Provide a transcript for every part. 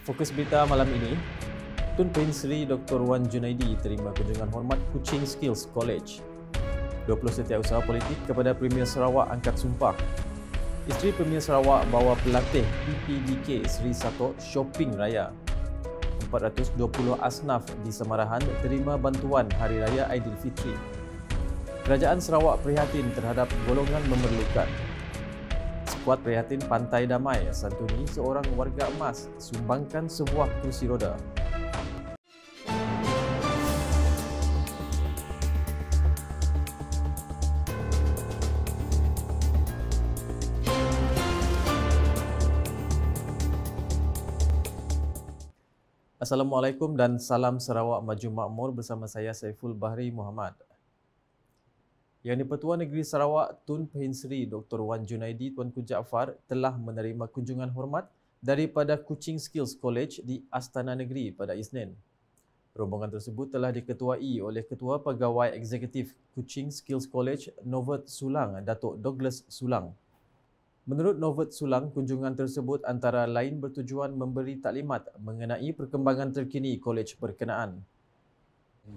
Fokus berita malam ini, Tun Pehin Sri Dr. Wan Junaidi terima kunjungan hormat Kuching Skills College. 20 setiausaha politik kepada Premier Sarawak angkat sumpah. Isteri Premier Sarawak bawa pelatih PPDK Sri Sato shopping raya. 420 asnaf di Semarahan terima bantuan Hari Raya Aidilfitri. Kerajaan Sarawak prihatin terhadap golongan memerlukan. Skuad prihatin Pantai Damai santuni seorang warga emas sumbangkan sebuah kerusi roda. Assalamualaikum dan salam Sarawak Maju Makmur bersama saya Saiful Bahri Muhammad. Yang di-Pertua Negeri Sarawak Tun Pehin Sri Dr. Wan Junaidi Tuanku Jaafar telah menerima kunjungan hormat daripada Kuching Skills College di Astana Negeri pada Isnin. Rombongan tersebut telah diketuai oleh Ketua Pegawai Eksekutif Kuching Skills College Novot Sulang, Datuk Douglas Sulang. Menurut Novot Sulang, kunjungan tersebut antara lain bertujuan memberi taklimat mengenai perkembangan terkini kolej berkenaan.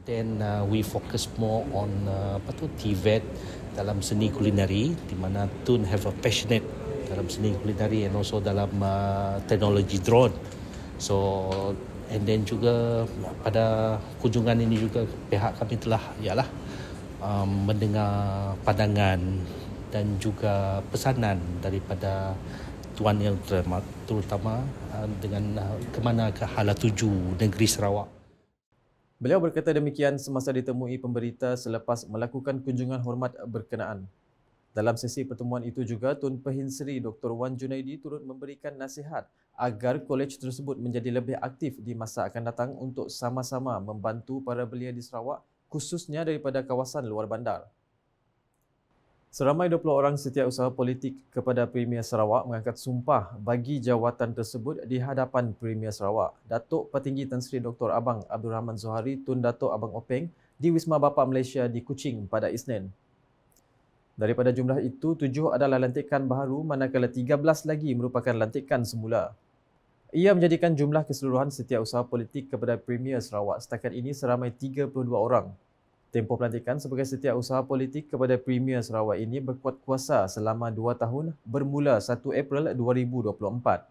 Then we focus more on TVET dalam seni kulinari, di mana Tun have a passionate dalam seni kulinari and also dalam teknologi drone. So and then juga pada kunjungan ini juga pihak kami telah mendengar pandangan dan juga pesanan daripada Tuan Yang terutama dengan ke mana ke hala tuju negeri Sarawak. Beliau berkata demikian semasa ditemui pemberita selepas melakukan kunjungan hormat berkenaan. Dalam sesi pertemuan itu juga, Tun Pehin Sri Dr. Wan Junaidi turut memberikan nasihat agar kolej tersebut menjadi lebih aktif di masa akan datang untuk sama-sama membantu para belia di Sarawak, khususnya daripada kawasan luar bandar. Seramai 20 orang setiausaha politik kepada Premier Sarawak mengangkat sumpah bagi jawatan tersebut di hadapan Premier Sarawak. Datuk Petinggi Tan Sri Dr. Abang Abdul Rahman Zohari Tun Datuk Abang Openg di Wisma Bapa Malaysia di Kuching pada Isnin. Daripada jumlah itu, 7 adalah lantikan baharu manakala 13 lagi merupakan lantikan semula. Ia menjadikan jumlah keseluruhan setiausaha politik kepada Premier Sarawak setakat ini seramai 32 orang. Tempoh pelantikan sebagai setiausaha politik kepada Premier Sarawak ini berkuat kuasa selama 2 tahun bermula 1 April 2024.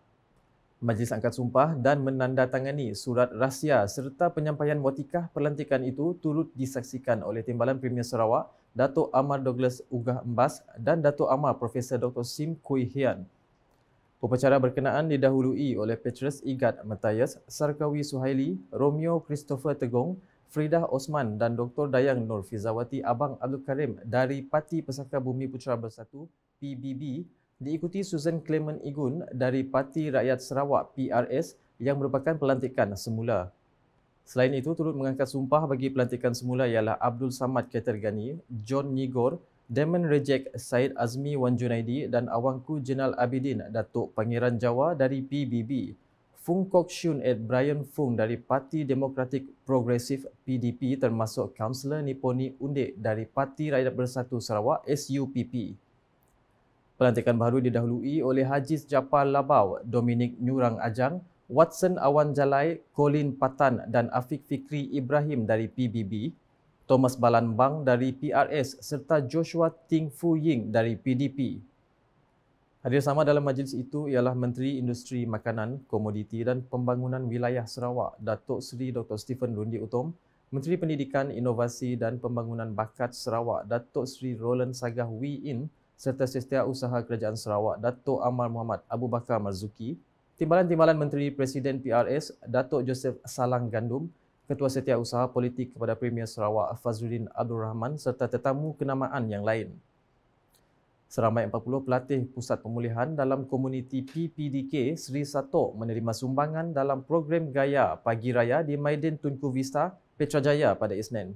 Majlis angkat sumpah dan menandatangani surat rahsia serta penyampaian watikah pelantikan itu turut disaksikan oleh Timbalan Premier Sarawak, Datuk Amar Douglas Ugah Embas dan Datuk Amar Profesor Dr. Sim Kui Hian. Upacara berkenaan didahului oleh Petrus Igat Matthias, Sarkawi Suhaili, Romeo Christopher Tegong, Fridah Osman dan Dr. Dayang Nur Fizawati Abang Abdul Karim dari Parti Pesaka Bumi Putera Bersatu PBB, diikuti Susan Clement Igun dari Parti Rakyat Sarawak PRS yang merupakan pelantikan semula. Selain itu, turut mengangkat sumpah bagi pelantikan semula ialah Abdul Samad Ketergani, John Nigor, Damon Rejek Syed Azmi Wan Junaidi dan Awangku Jenal Abidin Datuk Pangeran Jawa dari PBB. Fung Kok Shun Ed Brian Fung dari Parti Demokratik Progresif PDP termasuk Kaunselor Niponi Undik dari Parti Rakyat Bersatu Sarawak SUPP. Pelantikan baru didahului oleh Hajiz Japar Labau, Dominic Nyurang Ajang, Watson Awan Jalai, Colin Patan dan Afiq Fikri Ibrahim dari PBB, Thomas Balanbang dari PRS serta Joshua Ting Fu Ying dari PDP. Hadir sama dalam majlis itu ialah Menteri Industri Makanan, Komoditi dan Pembangunan Wilayah Sarawak, Datuk Seri Dr. Stephen Rundi Utom, Menteri Pendidikan, Inovasi dan Pembangunan Bakat Sarawak, Datuk Seri Roland Sagah Wee In, serta Setiausaha Kerajaan Sarawak, Datuk Amar Muhammad Abu Bakar Marzuki, Timbalan-Timbalan Menteri Presiden PRS, Datuk Joseph Salang Gandum, Ketua Setiausaha Politik kepada Premier Sarawak Fazluddin Abdul Rahman serta tetamu kenamaan yang lain. Seramai 40 pelatih Pusat Pemulihan dalam komuniti PPDK Sri Sato menerima sumbangan dalam program Gaya Pagi Raya di Maidin Tunku Vista, Petrajaya pada Isnin.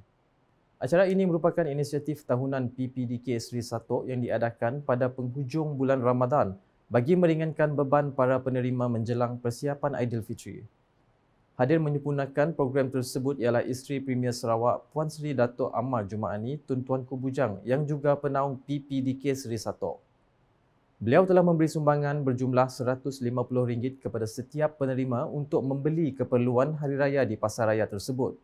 Acara ini merupakan inisiatif tahunan PPDK Sri Sato yang diadakan pada penghujung bulan Ramadan bagi meringankan beban para penerima menjelang persiapan Aidilfitri. Hadir menyempurnakan program tersebut ialah isteri Premier Sarawak Puan Sri Datuk Amar Jumaani Tun Tuanku Bujang yang juga penaung PPDK Sri Sato. Beliau telah memberi sumbangan berjumlah RM150 kepada setiap penerima untuk membeli keperluan hari raya di pasaraya tersebut.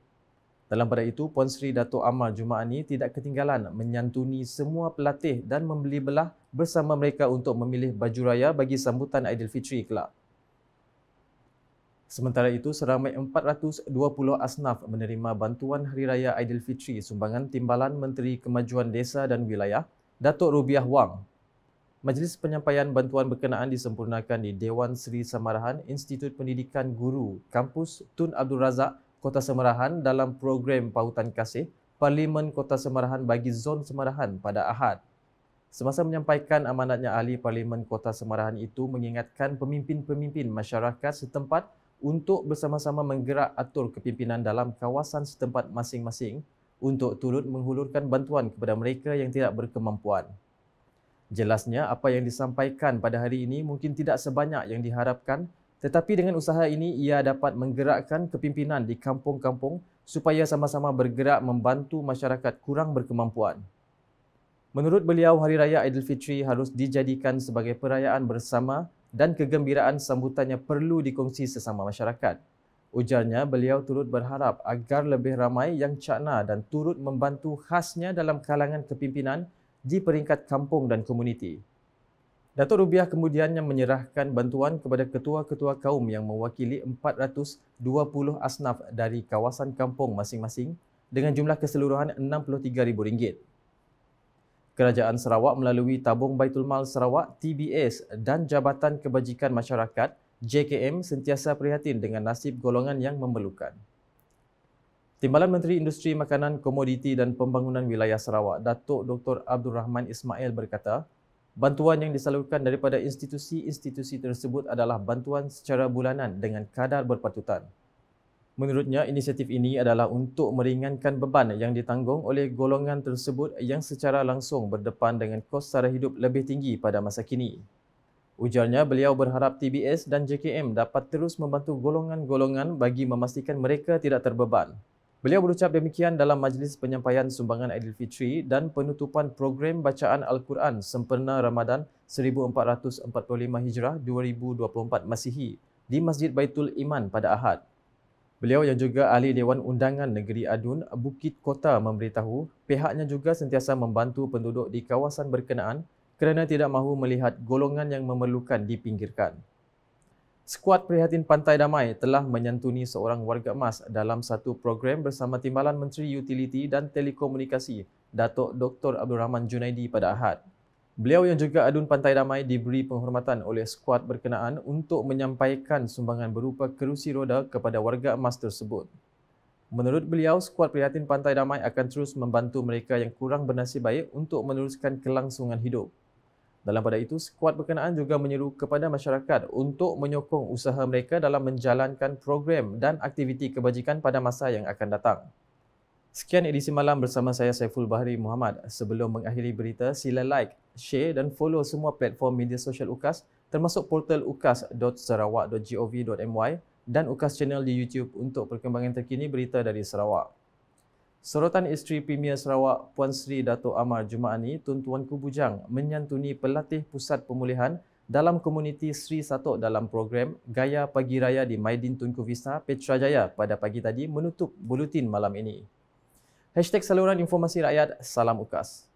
Dalam pada itu, Puan Sri Dato' Amar Jumaani tidak ketinggalan menyantuni semua pelatih dan membeli belah bersama mereka untuk memilih baju raya bagi sambutan Aidilfitri kelak. Sementara itu, seramai 420 asnaf menerima bantuan Hari Raya Aidilfitri sumbangan Timbalan Menteri Kemajuan Desa dan Wilayah, Datuk Rubiah Wang. Majlis penyampaian bantuan berkenaan disempurnakan di Dewan Seri Samarahan Institut Pendidikan Guru Kampus Tun Abdul Razak, Kota Semarahan dalam program Pautan Kasih Parlimen Kota Semarahan bagi Zon Semarahan pada Ahad. Semasa menyampaikan amanatnya, Ahli Parlimen Kota Semarahan itu mengingatkan pemimpin-pemimpin masyarakat setempat untuk bersama-sama menggerak atur kepimpinan dalam kawasan setempat masing-masing untuk turut menghulurkan bantuan kepada mereka yang tidak berkemampuan. Jelasnya, apa yang disampaikan pada hari ini mungkin tidak sebanyak yang diharapkan, tetapi dengan usaha ini ia dapat menggerakkan kepimpinan di kampung-kampung supaya sama-sama bergerak membantu masyarakat kurang berkemampuan. Menurut beliau, Hari Raya Aidilfitri harus dijadikan sebagai perayaan bersama dan kegembiraan sambutannya perlu dikongsi sesama masyarakat. Ujarnya, beliau turut berharap agar lebih ramai yang cakna dan turut membantu khasnya dalam kalangan kepimpinan di peringkat kampung dan komuniti. Datuk Rubiah kemudiannya menyerahkan bantuan kepada ketua-ketua kaum yang mewakili 420 asnaf dari kawasan kampung masing-masing dengan jumlah keseluruhan RM63,000. Kerajaan Sarawak melalui Tabung Baitul Mal Sarawak (TBS) dan Jabatan Kebajikan Masyarakat (JKM) sentiasa prihatin dengan nasib golongan yang memerlukan. Timbalan Menteri Industri Makanan, Komoditi dan Pembangunan Wilayah Sarawak, Datuk Dr. Abdul Rahman Ismail berkata, bantuan yang disalurkan daripada institusi-institusi tersebut adalah bantuan secara bulanan dengan kadar berpatutan. Menurutnya, inisiatif ini adalah untuk meringankan beban yang ditanggung oleh golongan tersebut yang secara langsung berdepan dengan kos sara hidup lebih tinggi pada masa kini. Ujarnya, beliau berharap TBS dan JKM dapat terus membantu golongan-golongan bagi memastikan mereka tidak terbeban. Beliau berucap demikian dalam majlis penyampaian sumbangan Aidilfitri dan penutupan program bacaan Al-Quran sempena Ramadan 1445 Hijrah 2024 Masihi di Masjid Baitul Iman pada Ahad. Beliau yang juga Ahli Dewan Undangan Negeri Adun, Bukit Kota memberitahu pihaknya juga sentiasa membantu penduduk di kawasan berkenaan kerana tidak mahu melihat golongan yang memerlukan dipinggirkan. Skuad Prihatin Pantai Damai telah menyantuni seorang warga emas dalam satu program bersama Timbalan Menteri Utiliti dan Telekomunikasi, Datuk Dr. Abdul Rahman Junaidi pada Ahad. Beliau yang juga Adun Pantai Damai diberi penghormatan oleh skuad berkenaan untuk menyampaikan sumbangan berupa kerusi roda kepada warga emas tersebut. Menurut beliau, skuad Prihatin Pantai Damai akan terus membantu mereka yang kurang bernasib baik untuk meneruskan kelangsungan hidup. Dalam pada itu, skuad berkenaan juga menyeru kepada masyarakat untuk menyokong usaha mereka dalam menjalankan program dan aktiviti kebajikan pada masa yang akan datang. Sekian edisi malam bersama saya Saiful Bahri Muhammad. Sebelum mengakhiri berita, sila like, share dan follow semua platform media sosial UKAS termasuk portal ukas.sarawak.gov.my dan UKAS Channel di YouTube untuk perkembangan terkini berita dari Sarawak. Sorotan Isteri Premier Sarawak Puan Sri Dato' Amar Jumaani, Tun Tuanku Bujang menyantuni pelatih Pusat Pemulihan dalam komuniti Sri Satok dalam program Gaya Pagi Raya di Maidin Tunku Vista, Petrajaya pada pagi tadi menutup buletin malam ini. #saluran informasi rakyat, salam UKAS.